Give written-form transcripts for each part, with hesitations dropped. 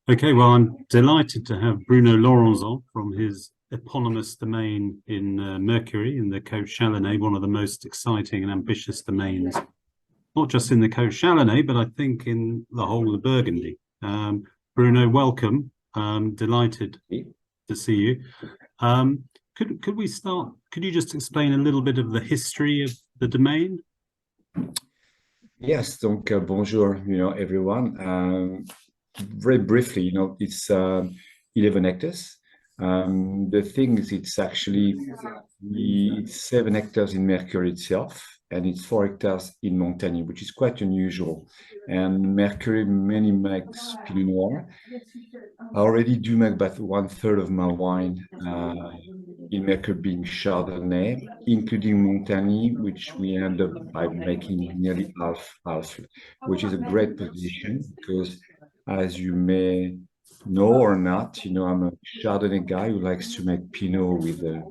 Okay, well, I'm delighted to have Bruno Lorenzon from his eponymous domain in Mercury in the Côte Chalonnaise, one of the most exciting and ambitious domains, not just in the Côte Chalonnaise, but I think in the whole of Burgundy. Bruno, welcome. Delighted to see you. Could we start? Could you just explain a little bit of the history of the domain? Yes, donc bonjour, everyone. Very briefly, it's 11 hectares. The thing is, it's actually it's 7 hectares in Mercury itself, and it's 4 hectares in Montagne, which is quite unusual. And Mercury mainly makes Pinot Noir. I already do make about 1/3 of my wine in Mercury being Chardonnay, including Montagne, which we end up by making nearly half, which is a great position because, as you may know or not, I'm a Chardonnay guy who likes to make Pinot with a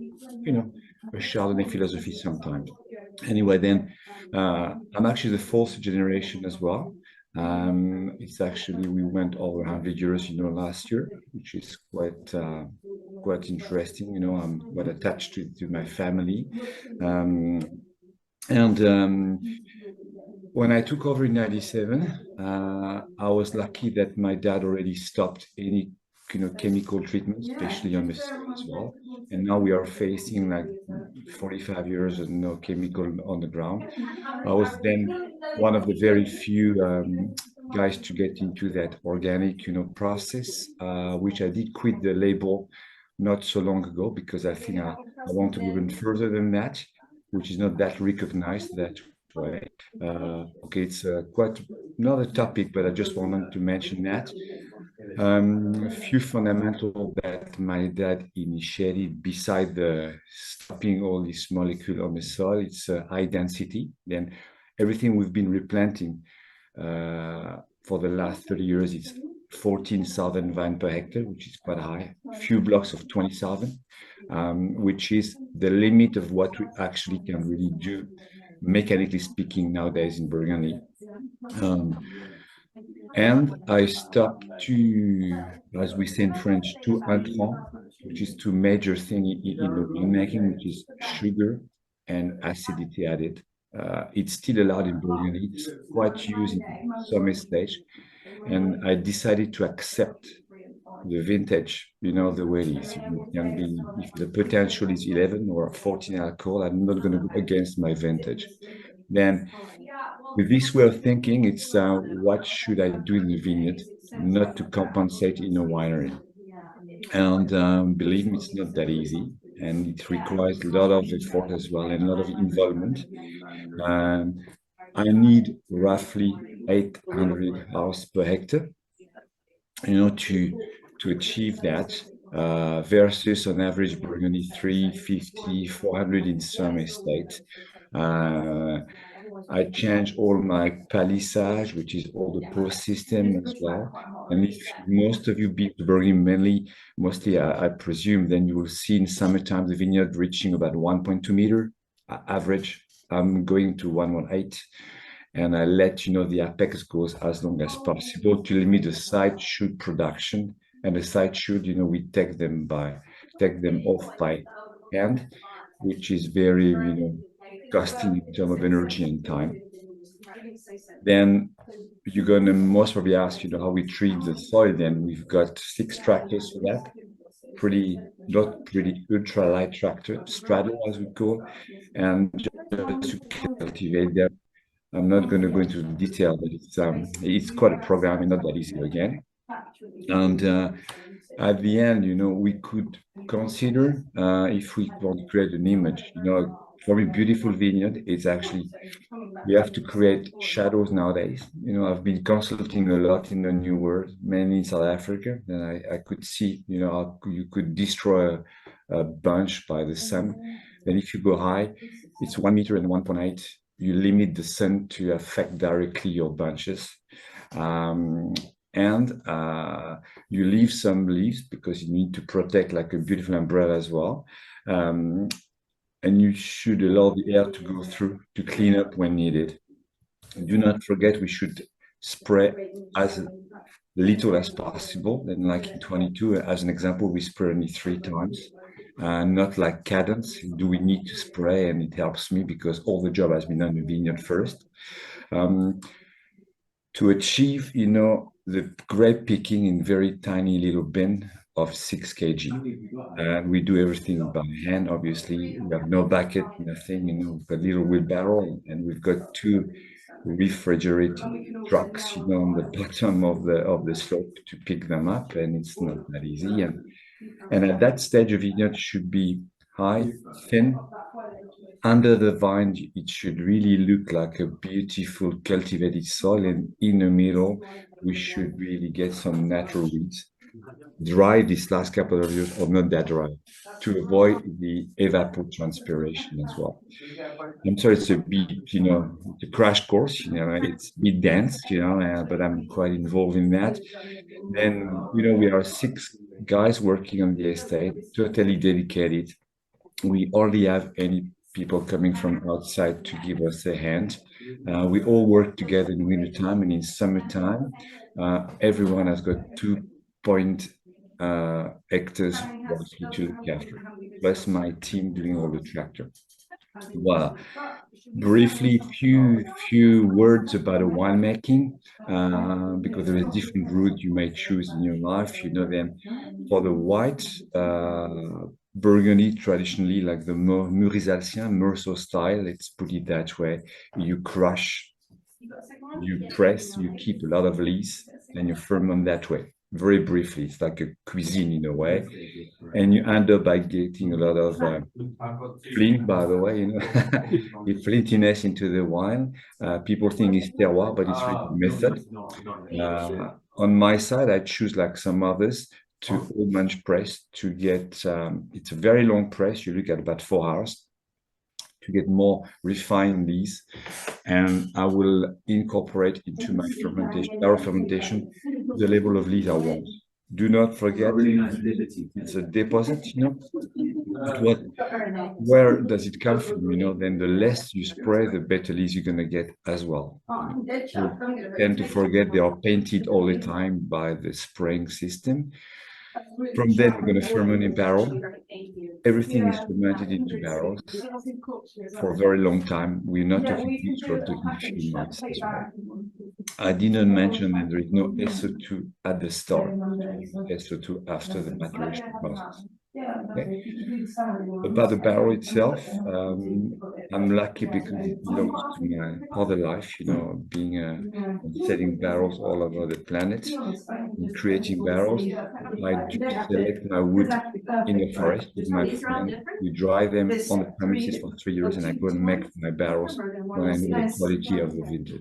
Chardonnay philosophy sometimes. Anyway, then I'm actually the fourth generation as well. It's actually we went over 100 years, last year, which is quite interesting. I'm quite attached to my family, um, and when I took over in '97, I was lucky that my dad already stopped any chemical treatment, especially on the soil as well. And now we are facing like 45 years of no chemical on the ground. I was then one of the very few guys to get into that organic, process, which I did quit the label not so long ago because I think I want to go even further than that, which is not that recognized that way. Okay, it's quite not a topic, but I just wanted to mention that. A few fundamental that my dad initiated beside the stopping all these molecules on the soil, it's high density. Then everything we've been replanting for the last 30 years, it's 14,000 vine per hectare, which is quite high. A few blocks of 20,000, which is the limit of what we actually can really do, mechanically speaking, nowadays in Burgundy. And I stopped two, as we say in French, two intrants, which is two major things in the winemaking, which is sugar and acidity added. It's still allowed in Burgundy. It's quite used in some estates. And I decided to accept the vintage, the way it is. It can be, if the potential is 11 or 14 alcohol, I'm not going to go against my vintage. Then with this way of thinking, it's what should I do in the vineyard, not to compensate in a winery. And believe me, it's not that easy. And it requires a lot of effort as well and a lot of involvement. Um, I need roughly 800 house per hectare, to achieve that, versus on average Burgundy 350, 400 in some estates. Uh, I change all my palissage, which is all the post system as well. And if most of you be Burgundy mainly, mostly I presume, then you will see in summertime the vineyard reaching about 1.2 meter average. I'm going to 118, and I let the apex goes as long as possible to limit the side shoot production. And the side shoot, we take them off by hand, which is very costing in terms of energy and time. Then you're going to most probably ask, how we treat the soil. Then we've got 6 tractors for that. Not pretty ultra light tractor, straddle as we call, and just to cultivate them. I'm not going to go into the detail, but it's quite a program and not that easy again. And at the end, we could consider, if we want to create an image, for a beautiful vineyard, it's actually, we have to create shadows nowadays. I've been consulting a lot in the New World, mainly in South Africa, and I could see, how you could destroy a bunch by the sun. Then if you go high, it's 1 meter and 1.8. You limit the sun to affect directly your bunches. And you leave some leaves because you need to protect like a beautiful umbrella as well. And you should allow the air to go through to clean up when needed. Do not forget we should spray as little as possible. And like in 22, as an example, we spray only 3 times, not like cadence. Do we need to spray? And it helps me because all the job has been done in the vineyard first. To achieve, the grape picking in very tiny little bin of 6 kg. We do everything by hand, obviously. We have no bucket, nothing, we've got a little wheelbarrow, and we've got 2 refrigerated trucks, on the bottom of the slope to pick them up, and it's not that easy. And at that stage, a vineyard should be high, thin. Under the vine, it should really look like a beautiful cultivated soil, and in the middle, we should really get some natural weeds. Dry this last couple of years, or not that dry, to avoid the evapotranspiration as well. I'm sorry, it's a bit, it's a crash course, it's a bit dense, but I'm quite involved in that. Then, we are 6 guys working on the estate, totally dedicated. We hardly have any people coming from outside to give us a hand. We all work together in wintertime, and in summertime, everyone has got 2 hectares roughly to look after, plus my team doing all the tractor. Well, briefly, few words about a winemaking, because there is different route you may choose in your life. Them for the white Burgundy, traditionally like the Mûrs Alsaciens, Meursault style. Let's put it that way. You crush, you press, you keep a lot of lees, and you ferment that way. Very briefly, it's like a cuisine in a way, and you end up by getting a lot of flint, by the way, the flintiness into the wine. People think it's terroir, but it's really method. On my side, I choose, like some others, to old manche press to get. It's a very long press. You look at about 4 hours to get more refined lees, and I will incorporate into my fermentation, barrel fermentation, the level of lees I want. Do not forget, it's a deposit, but where does it come from? Then the less you spray, the better lees you're going to get as well. You tend to forget they are painted all the time by the spraying system. From then, we're going to ferment in barrel. Everything is fermented into barrels for a very long time. We're not talking weeks, we're talking a few months as well. I didn't mention that there is no SO2 at the start, SO2 after the maturation process. Okay. About the barrel itself, I'm lucky because it belongs to my other life, being setting barrels all over the planet and creating barrels. I do select my wood in the forest with my friend. We dry them on the premises for 3 years, and I go and make my barrels when I know the quality of the vintage.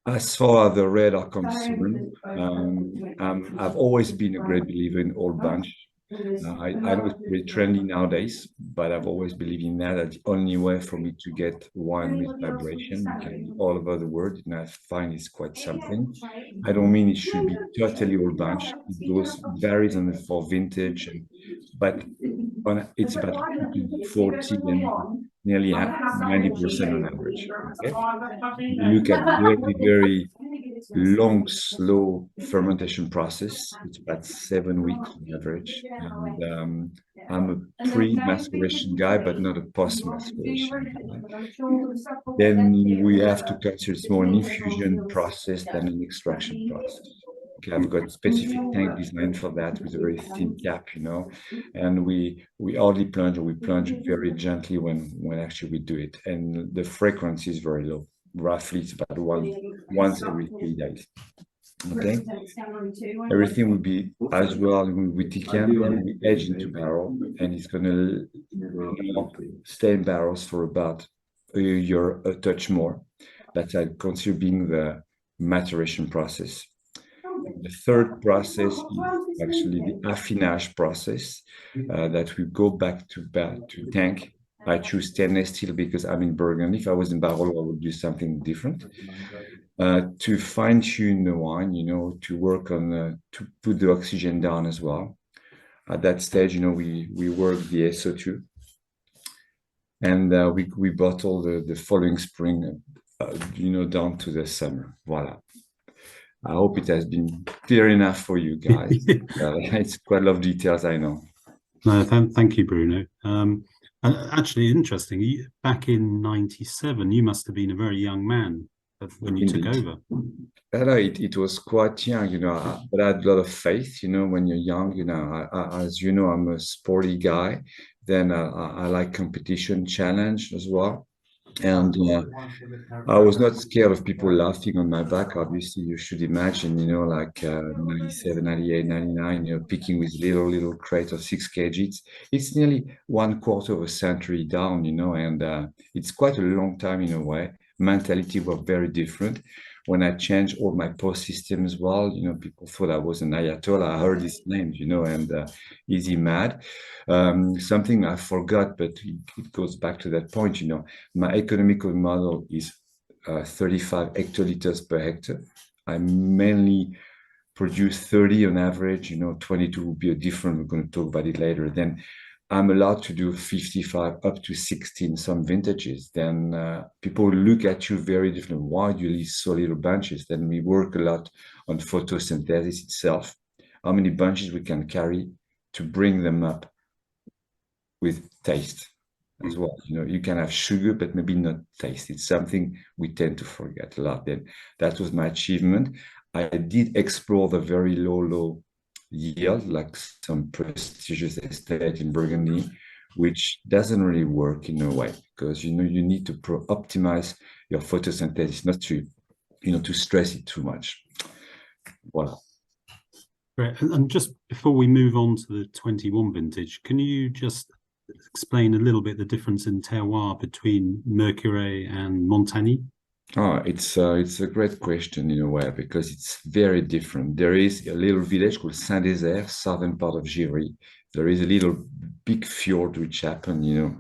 As far as the red are concerned, I've always been a great believer in old bunch. I know it's very trendy nowadays, but I've always believed in that. That's the only way for me to get wine with vibration. You can be all over the world, and I find it's quite something. I don't mean it should be totally old bunch. It varies for vintage, but it's about 40 and nearly 90% on average. Okay? You look at very, very long, slow fermentation process. It's about 7 weeks on average. And I'm a pre-maceration guy, but not a post-maceration guy. Then we have to consider it's more an infusion process than an extraction process. Okay, I've got specific tank design for that with a very thin cap, and we hardly plunge, or we plunge very gently when actually we do it. And the frequency is very low. Roughly, it's about once every 3 days. Okay, everything will be as well. We decant and we edge into barrel, and it's going to stay in barrels for about a year, a touch more. That I consider being the maturation process. The third process is actually the affinage process, that we go back to tank. I choose stainless steel because I'm in Burgundy. If I was in barrel, I would do something different. To fine tune the wine, to work on, to put the oxygen down as well. At that stage, we work the SO2, and we bottle the following spring, down to the summer. Voila. I hope it has been clear enough for you guys. It's quite a lot of details, I know. No, thank you, Bruno. And actually, interesting. Back in '97, you must have been a very young man when you took over. It was quite young, you know, but I had a lot of faith, you know, when you're young, you know, as you know, I'm a sporty guy. Then I like competition, challenge as well. And I was not scared of people laughing on my back. Obviously, you should imagine, you know, like 97, 98, 99, you know, picking with little crate of 6 kg. It's nearly 1/4 of a century down, you know, and it's quite a long time in a way. Mentality were very different. When I changed all my post system as well, you know, people thought I was an Ayatollah. I heard his name, you know, and is he mad? Something I forgot, but it goes back to that point, you know. My economical model is 35 hectoliters per hectare. I mainly produce 30 on average, you know, 22 will be a different, we're going to talk about it later. Then I'm allowed to do 55 up to 16 some vintages. Then people look at you very different. Why do you leave so little bunches? Then we work a lot on photosynthesis itself, how many bunches we can carry to bring them up with taste as well. You know, you can have sugar, but maybe not taste. It's something we tend to forget a lot. Then that was my achievement. I did explore the very low yield, like some prestigious estate in Burgundy, which doesn't really work in a way, because you know you need to optimize your photosynthesis, not to, you know, to stress it too much. Voilà. Great. And just before we move on to the 21 vintage, can you just explain a little bit the difference in terroir between Mercurey and Montagny? Oh, it's a great question in a way, because it's very different. There is a little village called Saint-Désert, southern part of Giry. There is a little big fjord which happened, you know,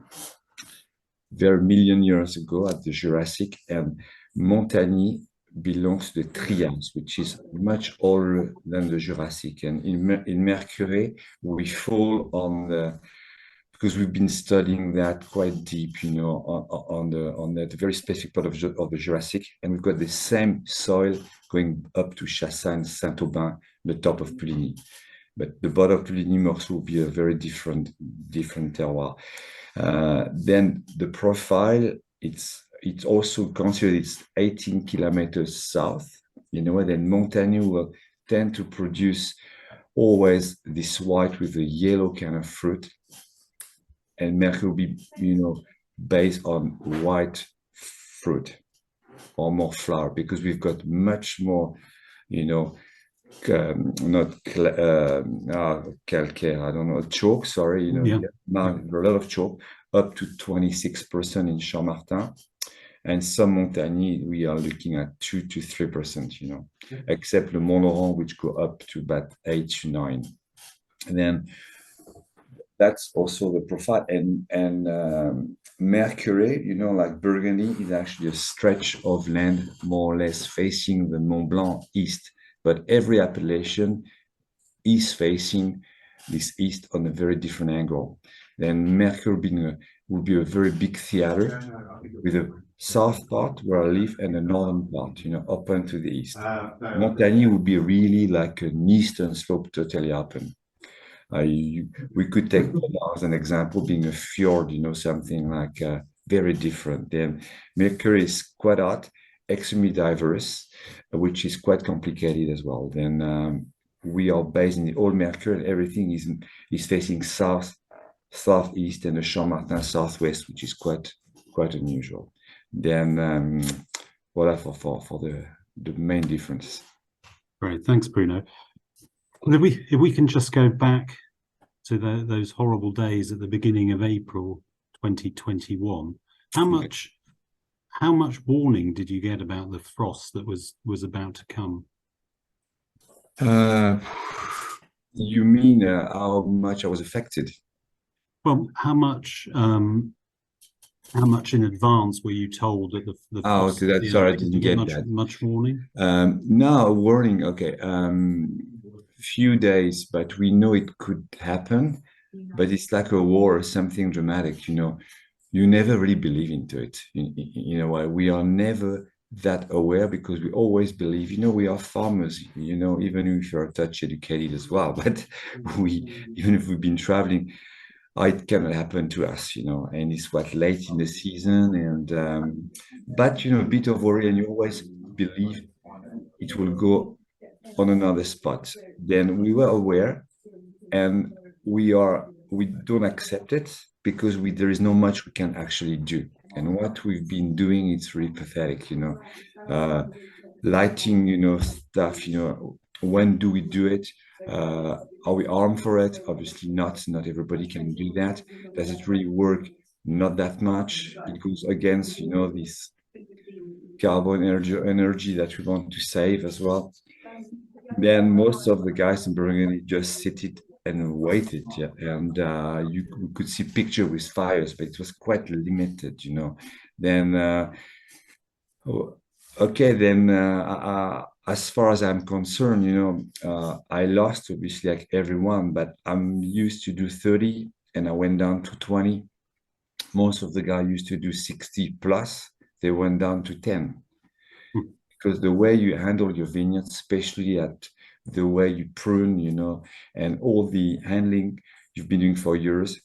very million years ago at the Jurassic, and Montagny belongs to the Trias, which is much older than the Jurassic. And in Mercurey, we fall on the, because we've been studying that quite deep, you know, on that very specific part of the Jurassic, and we've got the same soil going up to Chassagne, Saint-Aubin, the top of Puligny. But the bottom of Puligny morceau will be a very different terroir. Then the profile, it's also considered it's 18 kilometers south, you know, and then Montagny will tend to produce always this white with a yellow kind of fruit. And Mercurey will be, you know, based on white fruit or more flower, because we've got much more, you know, not calcaire, I don't know, chalk, sorry, you know, Yeah. now a lot of chalk, up to 26% in Chamartin. And some Montagny, we are looking at 2 to 3%, you know, except the Mont Laurent, which go up to about 8 to 9. And then that's also the profile. And Mercurey, you know, like Burgundy, is actually a stretch of land more or less facing the Mont Blanc east. But every appellation is facing this east on a very different angle. Then Mercurey will be a very big theater with a south part where I live and a northern part, you know, open to the east. Montagny would be really like an eastern slope, totally open. We could take as an example, being a fjord, you know, something like very different. Then Mercurey is quite hot, extremely diverse, which is quite complicated as well. Then we are based in the old Mercurey, and everything is facing southeast, and the Chamartin southwest, which is quite unusual. Then voilà for the main difference. Great, thanks, Bruno. If we can just go back to those horrible days at the beginning of April 2021, how much warning did you get about the frost that was about to come? You mean how much I was affected? Well, how much in advance were you told that the frost? Okay, sorry, I didn't get that. Much warning? No warning. Okay, few days, but we know it could happen. But it's like a war or something dramatic. You know, you never really believe into it. You know why? We are never that aware because we always believe, you know, we are farmers, you know, even if you're touch educated as well, but even if we've been traveling, it cannot happen to us, you know, and it's what late in the season. And, but, you know, a bit of worry, and you always believe it will go on another spot. Then we were aware, and we don't accept it because there is not much we can actually do. And what we've been doing, it's really pathetic, you know. Lighting, you know, stuff, you know, when do we do it? Are we armed for it? Obviously not. Not everybody can do that. Does it really work? Not that much. It goes against, you know, this carbon energy that we want to save as well. Then most of the guys in Burgundy just sit it and waited, yeah. And you could see picture with fires, but it was quite limited, you know. Then okay, then as far as I'm concerned, you know, I lost obviously like everyone, but I'm used to do 30 and I went down to 20. Most of the guys used to do 60 plus, they went down to 10. Because the way you handle your vineyard, especially at the way you prune, you know, and all the handling you've been doing for years,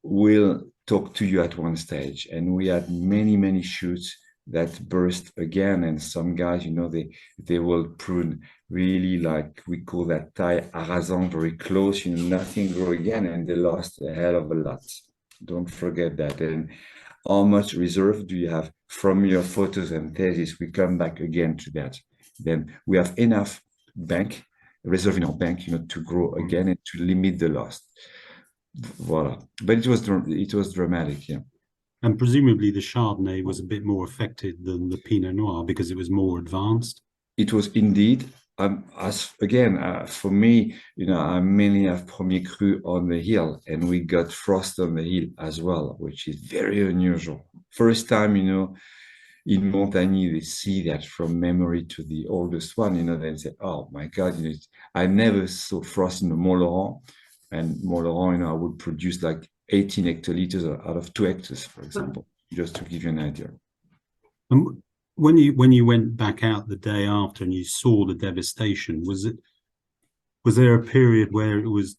will talk to you at one stage. And we had many shoots that burst again, and some guys, you know, they will prune really, like we call that taille arrasant, very close, you know, nothing grow again, and they lost a hell of a lot. Don't forget that. And how much reserve do you have from your photos and thesis? We come back again to that. Then we have enough reserve in our bank, you know, to grow again and to limit the loss. Voila. But it was dramatic, yeah. And presumably the Chardonnay was a bit more affected than the Pinot Noir because it was more advanced. It was indeed. As again, for me, you know, I mainly have Premier Cru on the hill, and we got frost on the hill as well, which is very unusual. First time, you know, in Montagny, they see that from memory to the oldest one, you know, they say, oh my God, you know, I never saw frost in the Mont Laurent, and Mont Laurent, you know, I would produce like 18 hectoliters out of 2 hectares, for example, just to give you an idea. And when you went back out the day after and you saw the devastation, was there a period where it was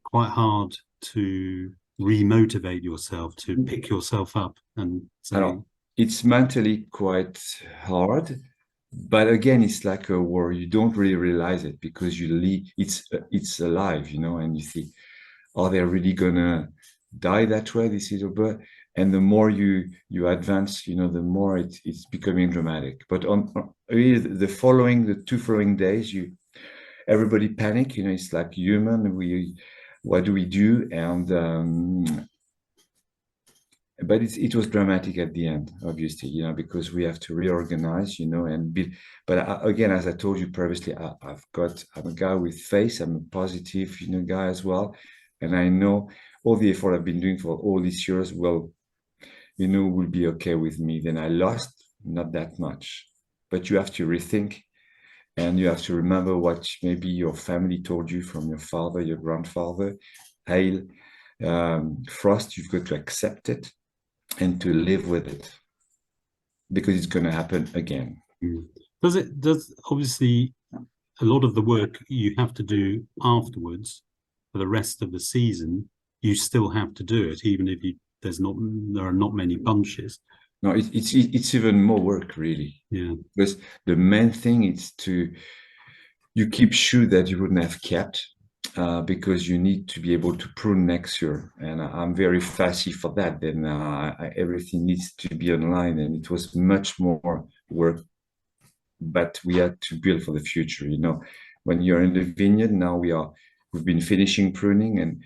quite hard to remotivate yourself, to pick yourself up and say, it's mentally quite hard, but again, it's like a war. You don't really realize it because it's alive, you know, and you think, are they really gonna die that way? This is over. And the more you advance, you know, the more it's becoming dramatic. But on really the 2 following days, everybody panic, you know, it's like human. What do we do? And but it was dramatic at the end, obviously, you know, because we have to reorganize, you know, and build. But again, as I told you previously, I'm a guy with faith. I'm a positive, you know, guy as well, and I know all the effort I've been doing for all these years will be okay with me. Then I lost not that much, but you have to rethink, and you have to remember what maybe your family told you from your father, your grandfather. Hail, frost, you've got to accept it and to live with it because it's going to happen again. Does obviously a lot of the work you have to do afterwards for the rest of the season, you still have to do it, even if there are not many bunches. No, it's even more work, really. Yeah. Because the main thing is you keep sure that you wouldn't have kept, because you need to be able to prune next year. And I'm very fussy for that. Then everything needs to be online, and it was much more work, but we had to build for the future. You know, when you're in the vineyard, now we've been finishing pruning, and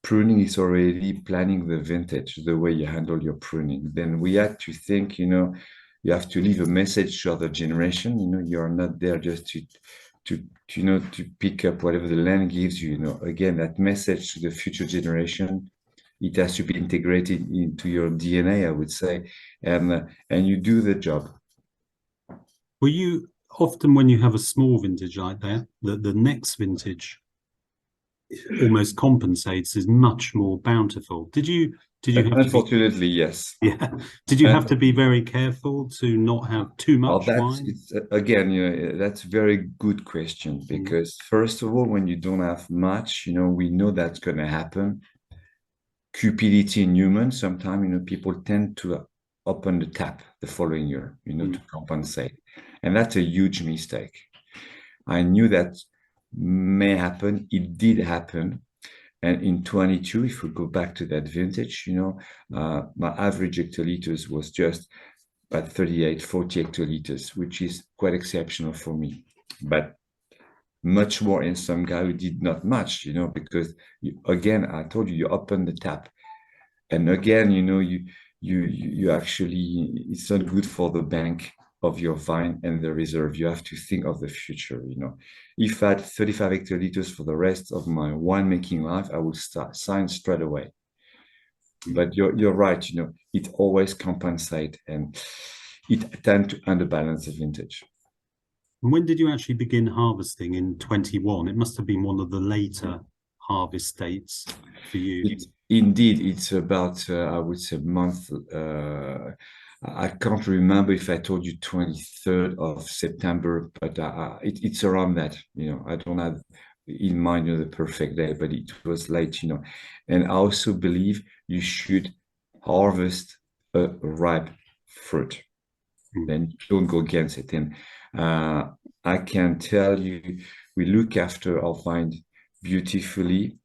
pruning is already planning the vintage, the way you handle your pruning. Then we had to think, you know, you have to leave a message to other generation. You know, you're not there just to pick up whatever the land gives you. You know, again, that message to the future generation, it has to be integrated into your DNA, I would say, and you do the job. Were you often, when you have a small vintage like that, the next vintage almost compensates, is much more bountiful? Did you Did you have to be, Unfortunately, yes. yeah, did you have And to be very careful to not have too well, much wine? it's again, that's a very good question because first of all, when you don't have much, we know that's going to happen. Cupidity in humans, sometimes, people tend to open the tap the following year, to compensate. And that's a huge mistake. I knew that may happen. It did happen. And in 22, if we go back to that vintage, my average hectoliters was just at 38, 40 hectoliters, which is quite exceptional for me. But much more in some guy who did not much, because again, I told you open the tap. And again, you actually, it's not good for the bank of your vine and the reserve. You have to think of the future. If I had 35 hectoliters for the rest of my winemaking life, I would sign straight away. But you're right, it always compensates and it tends to underbalance the vintage. And when did you actually begin harvesting in 21? It must have been one of the later harvest dates for you. Indeed, it's about, I would say, month. I can't remember if I told you 23rd of September, but it's around that. I don't have in mind the perfect day, but it was late. And I also believe you should harvest a ripe fruit. Then don't go against it. And I can tell you, we look after our vine beautifully,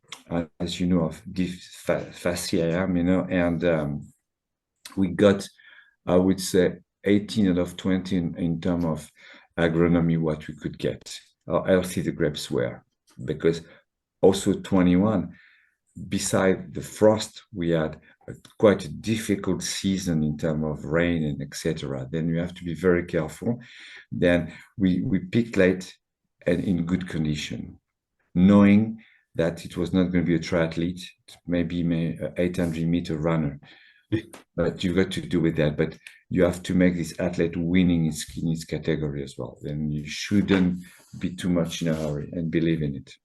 as you know, of fussy I am, and we got, I would say, 18 out of 20 in terms of agronomy, what we could get, how healthy the grapes were. Because also 21, beside the frost, we had quite a difficult season in terms of rain and etc. Then you have to be very careful. Then we picked late and in good condition, knowing that it was not going to be a triathlete, maybe an 800-meter runner. But you got to do with that. But you have to make this athlete winning in its category as well. Then you shouldn't be too much in a hurry and believe in it.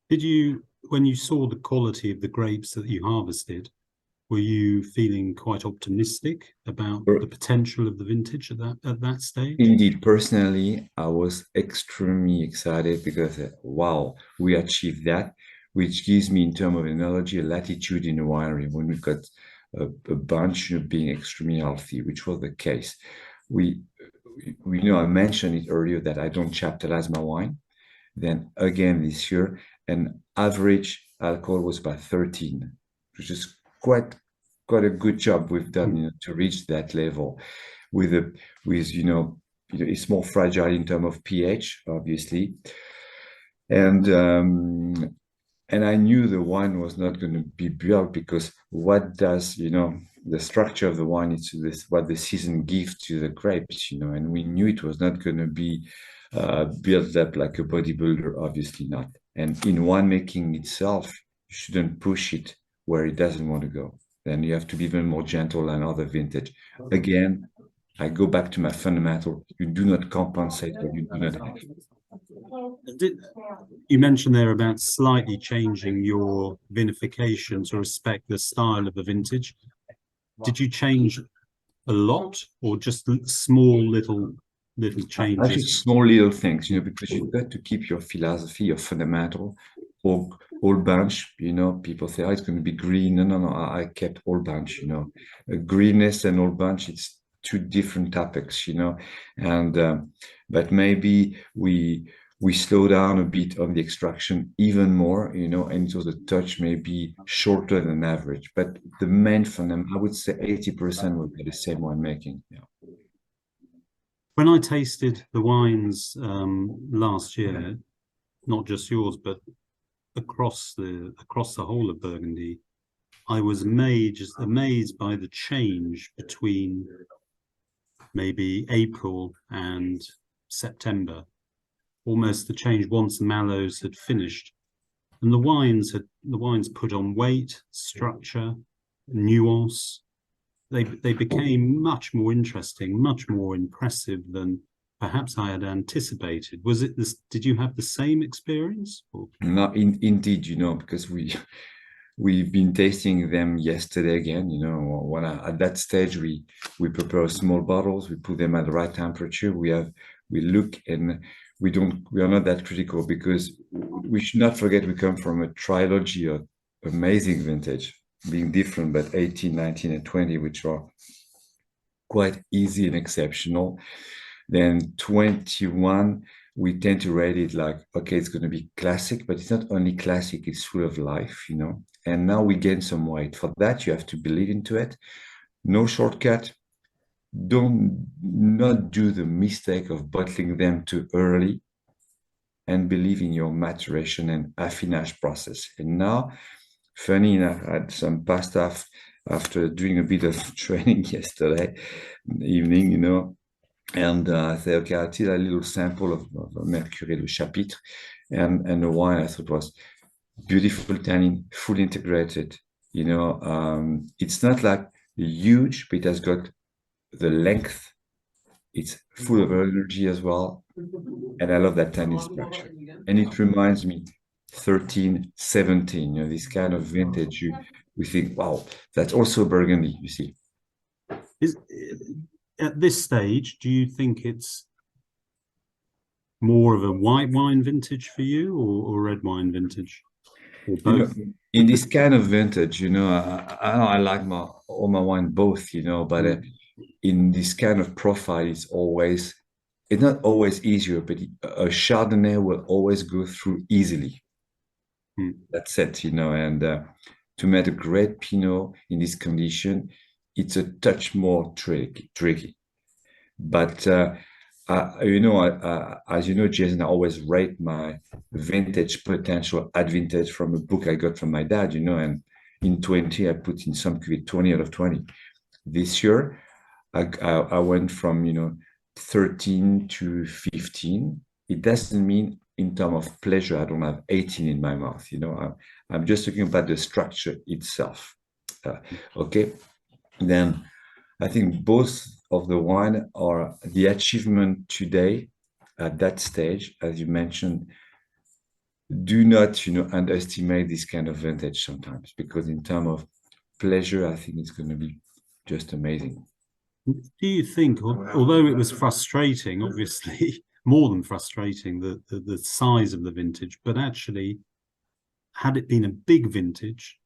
Did you, when you saw the quality of the grapes that you harvested, were you feeling quite optimistic about the potential of the vintage at that stage? Indeed, personally, I was extremely excited because, wow, we achieved that, which gives me, in terms of analogy, a latitude in the winery when we've got a bunch being extremely healthy, which was the case. We I mentioned it earlier that I don't chaptalize my wine. Then again this year, an average alcohol was about 13, which is quite a good job we've done to reach that level. It's more fragile in terms of pH, obviously, and I knew the wine was not going to be built because what does the structure of the wine is what the season gives to the grapes, and we knew it was not going to be built up like a bodybuilder, obviously not. And in winemaking itself, you shouldn't push it where it doesn't want to go. Then you have to be even more gentle than other vintage. Again, I go back to my fundamental. You do not compensate what you do not have. You mentioned there about slightly changing your vinification to respect the style of the vintage. Did you change a lot or just small little changes? Actually, small little things, because you've got to keep your philosophy, your fundamental, whole bunch. People say, oh, it's going to be green. No, I kept whole bunch. Greenness and whole bunch, it's two different topics. And but maybe we slow down a bit on the extraction even more, and so the touch may be shorter than average. But the main fundamental, I would say 80% will be the same winemaking. Yeah. When I tasted the wines last year, not just yours, but across the whole of Burgundy, I was amazed by the change between maybe April and September. Almost the change once the mallows had finished, and the wines put on weight, structure, nuance. They became much more interesting, much more impressive than perhaps I had anticipated. Was it this? Did you have the same experience? No, indeed, because we've been tasting them yesterday again. You know, at that stage we prepare small bottles, we put them at the right temperature. We look, and we are not that critical, because we should not forget we come from a trilogy of amazing vintage, being different, but 18, 19, and 20, which are quite easy and exceptional. Then 21, we tend to rate it like, okay, it's going to be classic, but it's not only classic, it's full of life, you know. And now we gain some weight. For that, you have to believe into it. No shortcut. Not do the mistake of bottling them too early, and believe in your maturation and affinage process. And now, funny enough, I had some pasta after doing a bit of training yesterday evening, you know, and I say, okay, I'll take a little sample of Mercury Le Chapitre, and the wine I thought was beautiful tannin, fully integrated. You know, it's not like huge, but it has got the length. It's full of energy as well, and I love that tannin structure. And it reminds me 13, 17. You know, this kind of vintage. We think, wow, that's also Burgundy. You see. Is at this stage, do you think it's more of a white wine vintage for you, or red wine vintage, or both? You know, in this kind of vintage, you know, I like all my wine both, you know, but in this kind of profile, it's not always easier, but a Chardonnay will always go through easily. That's it, you know, and to make a great Pinot in this condition, it's a touch more tricky. But you know, as you know, Jason, I always rate my vintage potential at vintage from a book I got from my dad, you know, and in 20, I put in some cuvée 20 out of 20. This year, I went from, you know, 13 to 15. It doesn't mean in terms of pleasure, I don't have 18 in my mouth, you know, I'm just talking about the structure itself. Okay, then I think both of the wine are the achievement today at that stage, as you mentioned. Do not, you know, underestimate this kind of vintage sometimes, because in terms of pleasure, I think it's going to be just amazing. Do you think, although it was frustrating, obviously more than frustrating, the size of the vintage, but actually, had it been a big vintage,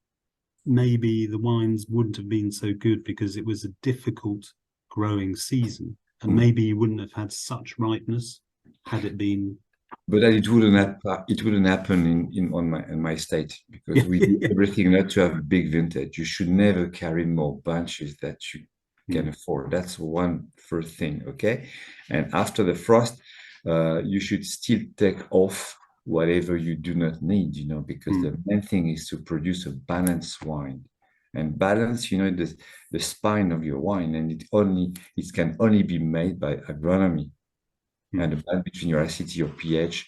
maybe the wines wouldn't have been so good, because it was a difficult growing season, and maybe you wouldn't have had such ripeness had it been. But it wouldn't happen in my state, because we do everything not to have a big vintage. You should never carry more bunches that you can afford. That's one first thing, okay? And after the frost, you should still take off whatever you do not need, you know, because the main thing is to produce a balanced wine. And balance, you know, the spine of your wine, and it can only be made by agronomy. And the balance between your acidity, your pH,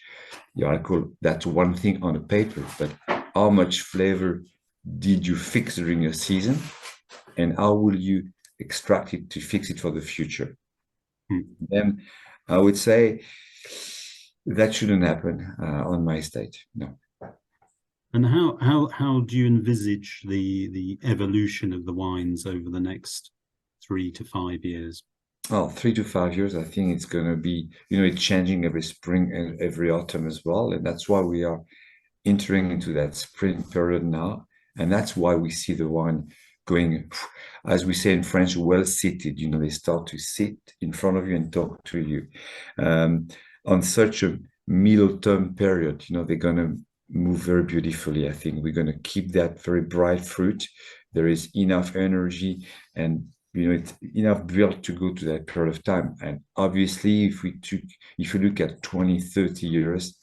your alcohol, that's one thing on the paper, but how much flavor did you fix during your season, and how will you extract it to fix it for the future? Then I would say that shouldn't happen on my estate, no. And how do you envisage the evolution of the wines over the next 3 to 5 years? Oh, 3 to 5 years, I think it's going to be, you know, it's changing every spring and every autumn as well. And that's why we are entering into that spring period now. And that's why we see the wine going, as we say in French, well seated. You know, they start to sit in front of you and talk to you. On such a middle-term period, you know, they're going to move very beautifully. I think we're going to keep that very bright fruit. There is enough energy, and you know, it's enough built to go to that period of time. And obviously, if you look at 20, 30 years,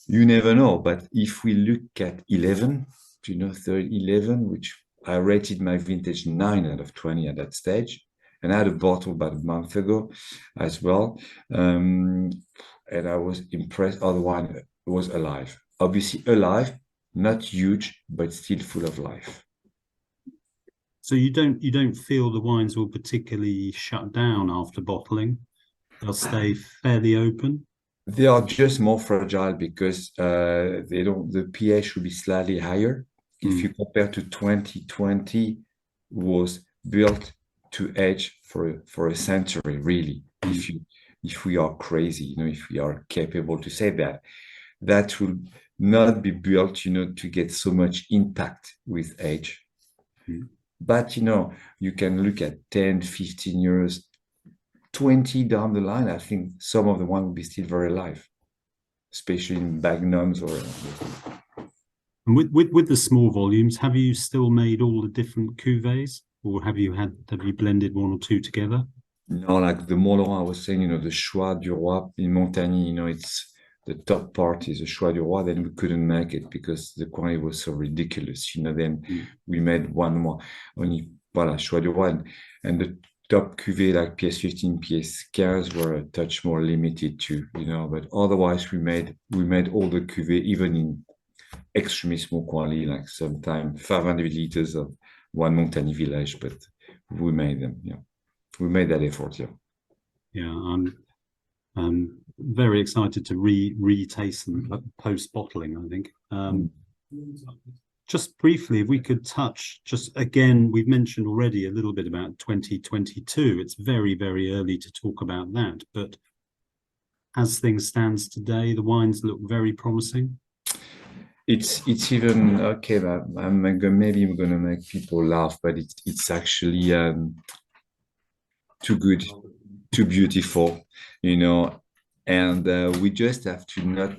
you never know. But if we look at 11, you know, 11, which I rated my vintage 9 out of 20 at that stage, and I had a bottle about a month ago as well, and I was impressed. Oh, the wine was alive, obviously alive, not huge, but still full of life. So you don't feel the wines will particularly shut down after bottling? They'll stay fairly open? They are just more fragile because the pH should be slightly higher, if you compare to 2020, was built to age for a century, really. If we are crazy, you know, if we are capable to say that, that will not be built, you know, to get so much impact with age. But, you know, you can look at 10, 15 years, 20 down the line, I think some of the one will be still very alive, especially in Magnums or. And with the small volumes, have you still made all the different cuvées, or have you blended one or two together? No, like the Mont Laurent, I was saying, you know, the Choix du Roi in Montagny, you know, it's the top part is the Choix du Roi. Then we couldn't make it because the quantity was so ridiculous, you know. Then we made one more, only voilà, Choix du Roi, and the top cuvée like PS15, PS15 were a touch more limited too, you know. But otherwise, we made all the cuvée, even in extremely small quantity, like sometimes 500 liters of one Montagny village, but we made them. Yeah, we made that effort. Yeah. Yeah, I'm very excited to re-taste them post bottling, I think. Just briefly, if we could touch, just again, we've mentioned already a little bit about 2022. It's very, very early to talk about that, but as things stands today, the wines look very promising. It's even okay. Maybe I'm gonna make people laugh, but it's actually too good, too beautiful, you know. And we just have to not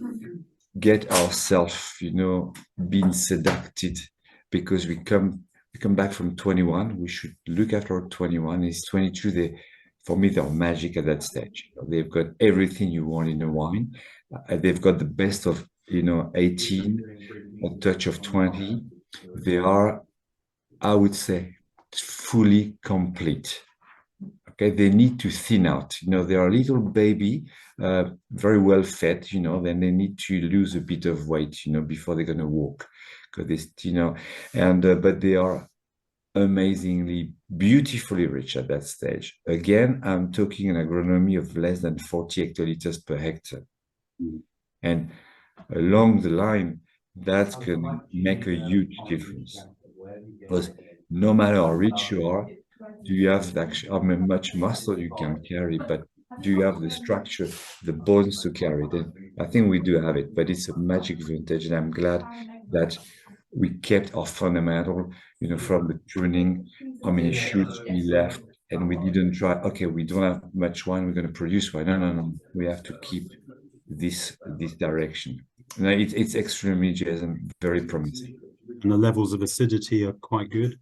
get ourselves, you know, being seduced because we come back from 21. We should look after 21. It's 22. For me, they're magic at that stage. They've got everything you want in a wine. They've got the best of, you know, 18, a touch of 20. They are, I would say, fully complete. Okay, they need to thin out. You know, they are a little baby, very well fed. You know, then they need to lose a bit of weight. You know, before they're gonna walk, because they, you know, and but they are amazingly beautifully rich at that stage. Again, I'm talking an agronomy of less than 40 hectoliters per hectare, and along the line, that's gonna make a huge difference. Because no matter how rich you are, do you have actually how much muscle you can carry, but do you have the structure, the bones to carry it? And I think we do have it, but it's a magic vintage, and I'm glad that we kept our fundamental, you know, from the pruning, how many shoots we left, and we didn't try, okay, we don't have much wine, we're going to produce wine. No. We have to keep this direction. And it's extremely jazz and very promising. And the levels of acidity are quite good.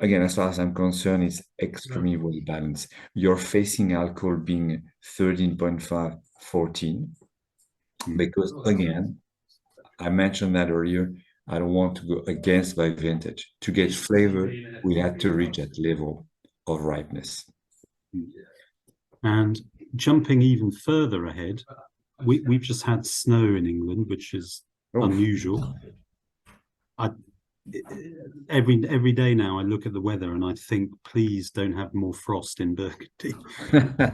Again, as far as I'm concerned, it's extremely well balanced. You're facing alcohol being 13.5, 14, because again, I mentioned that earlier, I don't want to go against my vintage. To get flavor, we had to reach that level of ripeness. And jumping even further ahead, we've just had snow in England, which is unusual. Every day now I look at the weather and I think, please don't have more frost in Burgundy.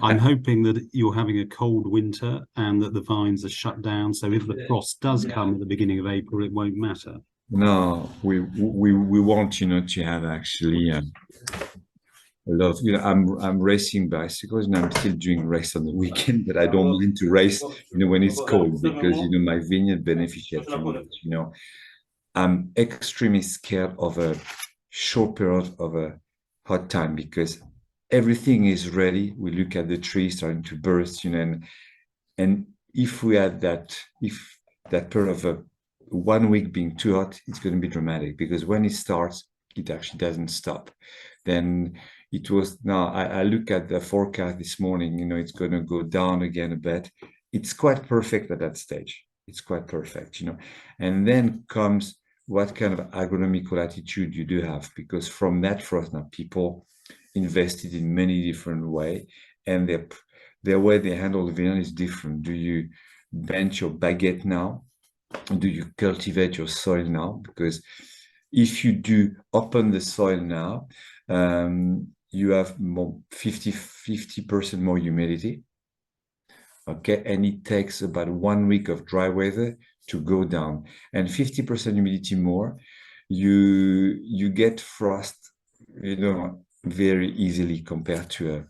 I'm hoping that you're having a cold winter and that the vines are shut down, so if the frost does come at the beginning of April, it won't matter. No, we want, you know, to have actually a lot of, you know, I'm racing bicycles and I'm still doing race on the weekend, but I don't mind to race, you know, when it's cold, because, you know, my vineyard benefited from it, you know. I'm extremely scared of a short period of a hot time, because everything is ready. We look at the trees starting to burst, you know, and if we had that period of a 1 week being too hot, it's going to be dramatic, because when it starts, it actually doesn't stop. Then it was, now I look at the forecast this morning, you know, it's going to go down again a bit. It's quite perfect at that stage. It's quite perfect, you know. And then comes what kind of agronomical attitude you do have, because from that frost now people invested in many different ways, and their way they handle the vineyard is different. Do you bench your baguette now? Do you cultivate your soil now? Because if you do open the soil now, you have more 50% more humidity. Okay, and it takes about 1 week of dry weather to go down, and 50% humidity more, you get frost, very easily compared to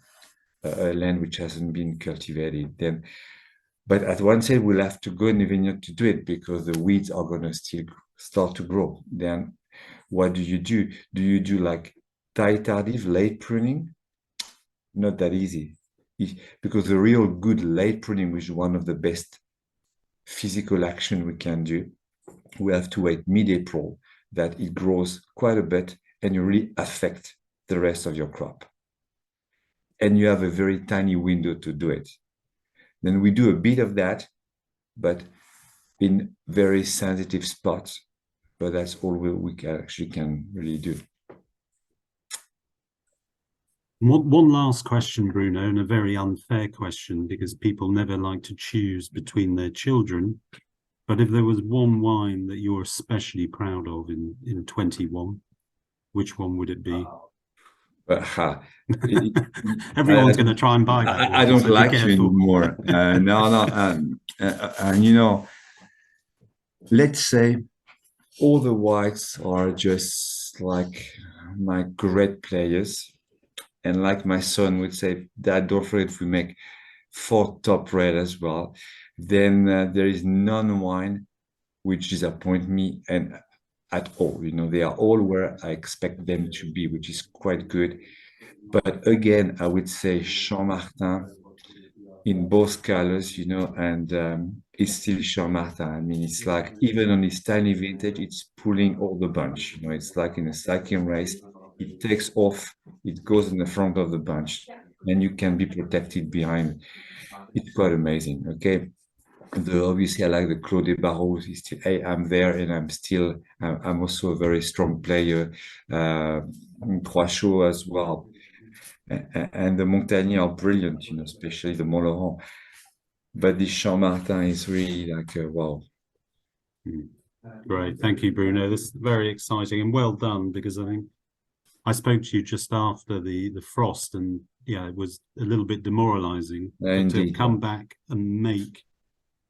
a land which hasn't been cultivated. Then, but at one side we'll have to go in the vineyard to do it because the weeds are going to still start to grow. Then what do? Do you do like tardive late pruning? Not that easy, because the real good late pruning, which is one of the best physical action we can do, we have to wait mid-April that it grows quite a bit and you really affect the rest of your crop. And you have a very tiny window to do it. Then we do a bit of that, but in very sensitive spots. But that's all we can really do. One last question, Bruno, and a very unfair question, because people never like to choose between their children. But if there was one wine that you're especially proud of in 21, which one would it be? Everyone's going to try and buy that. I don't like you anymore. And let's say all the whites are just like my great players. And like my son would say, Dad, don't forget if we make 4 top red as well. Then there is none wine which disappoint me and at all. They are all where I expect them to be, which is quite good. But again, I would say Champ-Martin in both colors, and it's still Champ-Martin. I mean, it's like even on this tiny vintage, it's pulling all the bunch. It's like in a cycling race. It takes off, it goes in the front of the bunch, and you can be protected behind. It's quite amazing. Okay. Obviously, I like the Clos des Barreaux. I'm there, and I'm also a very strong player. Trois Chaux as well. And the Montagnier are brilliant, especially the Mont Laurent. But the Champ-Martin is really like, wow. Great. Thank you, Bruno. This is very exciting and well done, because I think I spoke to you just after the frost, and yeah, it was a little bit demoralizing. But to come back and make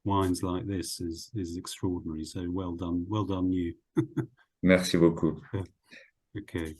wines like this is extraordinary. So well done you. Merci beaucoup. Okay.